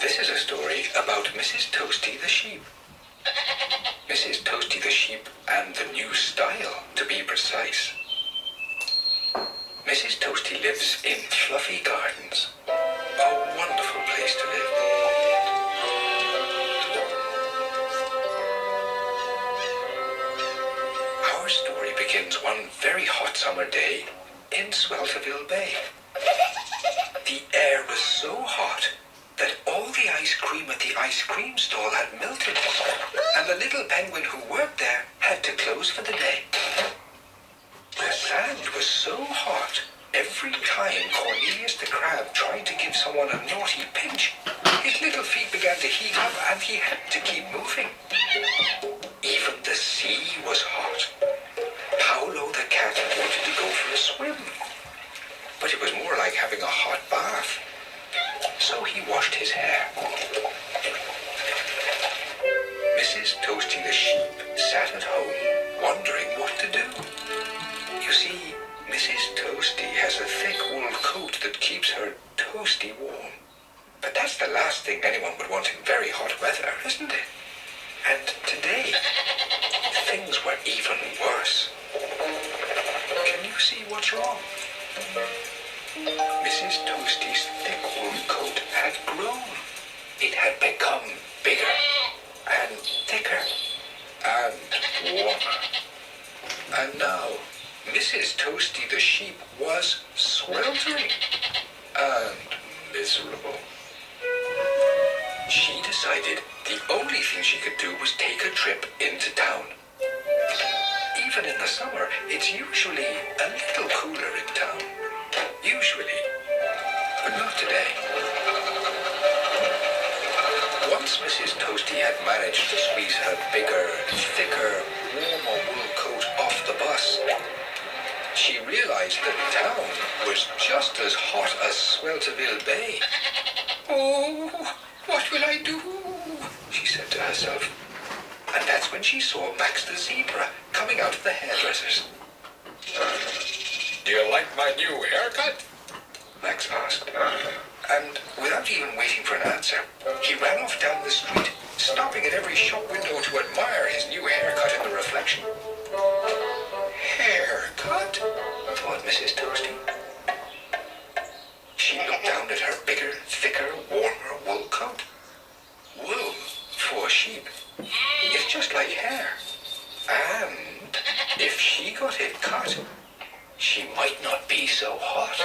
This is a story about Mrs. Toasty the sheep. Mrs. Toasty the sheep and the new style, to be precise. Mrs. Toasty lives in fluffy gardens. A wonderful place to live. Our story begins one very hot summer day in Swelterville Bay. The air was so hot that all the ice cream at the ice cream stall had melted, and the little penguin who worked there had to close for the day. The sand was so hot, every time Cornelius the crab tried to give someone a naughty pinch, his little feet began to heat up and he had to keep moving. Even the sea was hot. Paolo the cat wanted to go for a swim, but it was more like having a hot bath. So he washed his hair. Mrs. Toasty the sheep sat at home, wondering what to do. You see, Mrs. Toasty has a thick wool coat that keeps her toasty warm. But that's the last thing anyone would want in very hot weather, isn't it? And today, things were even worse. Can you see what's wrong? Mrs. Toasty's thick wool coat had grown. It had become bigger and thicker and warmer. And now, Mrs. Toasty the sheep was sweltering and miserable. She decided the only thing she could do was take a trip into town. Even in the summer, it's usually a little cooler in town. Usually, but not today. Once Mrs. Toasty had managed to squeeze her bigger, thicker, warmer wool coat off the bus, she realized that town was just as hot as Swelterville Bay. Oh, what will I do? She said to herself. And that's when she saw Max the zebra coming out of the hairdresser's. Do you like my new haircut? Max asked. And without even waiting for an answer, he ran off down the street, stopping at every shop window to admire his new haircut in the reflection. Haircut? Thought Mrs. Toasty. She looked down at her bigger, thicker, warmer wool coat. Wool for sheep is just like hair. And if she got it cut, she might not be so hot.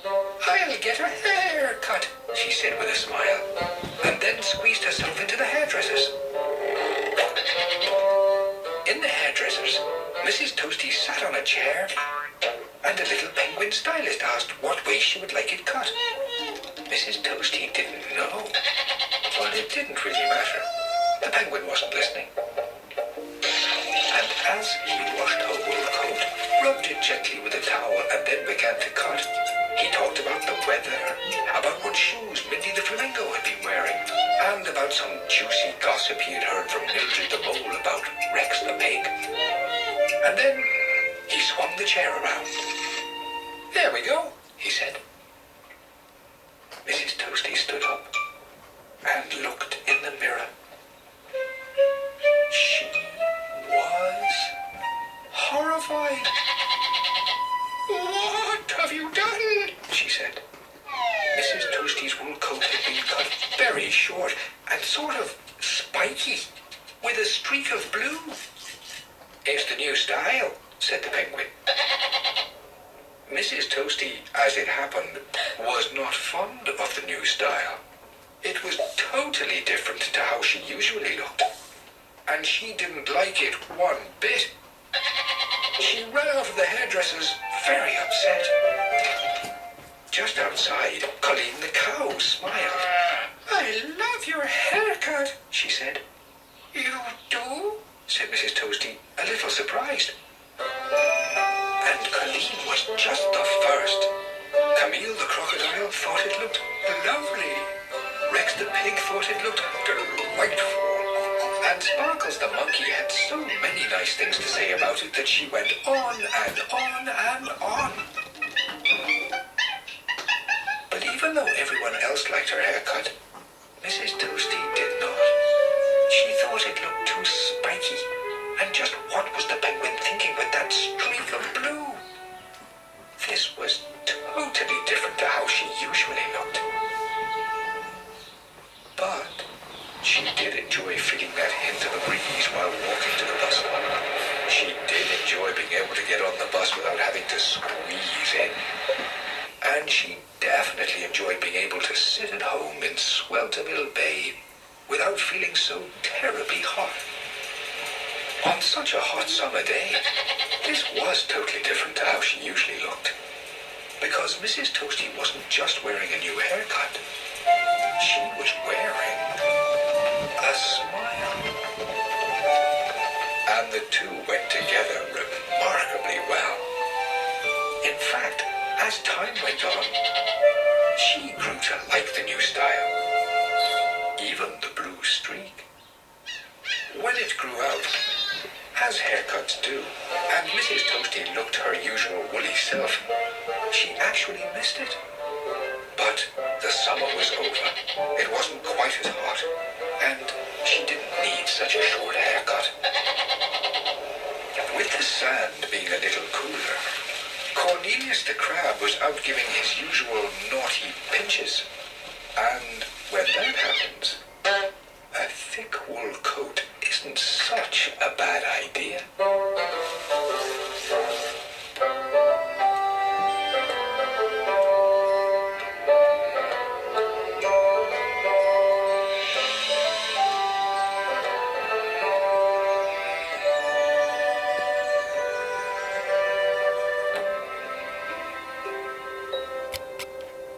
I'll get a haircut, she said with a smile, and then squeezed herself into the hairdresser's. In the hairdresser's, Mrs. Toasty sat on a chair, and a little penguin stylist asked what way she would like it cut. Mrs. Toasty didn't know, but it didn't really matter. The penguin wasn't listening. And as he washed her wool coat, rubbed it gently with a towel, and then began to cut, he talked about the weather, about what shoes Mindy the flamingo had been wearing, and about some juicy gossip he had heard from Mildred the mole about Rex the pig. And then he swung the chair around. There we go, he said. Mrs. Toasty stood up and looked in the mirror. She was horrified. What have you done? She said. Mrs. Toasty's wool coat had been cut very short and sort of spiky, with a streak of blue. It's the new style, said the penguin. Mrs. Toasty, as it happened, was not fond of the new style. It was totally different to how she usually looked, and she didn't like it one bit. She ran out of the hairdresser's very upset. Just outside, Colleen the cow smiled. I love your haircut, she said. You do? Said Mrs. Toasty, a little surprised. And Colleen was just the first. Camille the crocodile thought it looked lovely. Rex the pig thought it looked delightful. And Sparkles the monkey had so many nice things to say about it that she went on and on and on. But even though everyone else liked her haircut, Mrs. Toasty did not. She thought it looked too spiky. And just what was the penguin thinking with that streak of blue? This was totally different to how she usually looked. But she did enjoy feeling that hint of a breeze while walking to the bus. She did enjoy being able to get on the bus without having to squeeze in. And she definitely enjoyed being able to sit at home in Swelterville Bay without feeling so terribly hot. On such a hot summer day, this was totally different to how she usually looked. Because Mrs. Toasty wasn't just wearing a new haircut. She was wearing a smile. And the two went together remarkably well. In fact, as time went on, she grew to like the new style. Even the blue streak. When it grew out, as haircuts do, and Mrs. Toasty looked her usual woolly self, she actually missed it. But the summer was over. It wasn't quite as hot, and she didn't need such a short haircut. With the sand being a little cooler, Cornelius the crab was out giving his usual naughty pinches. And when that happens, a thick wool coat isn't such a bad idea.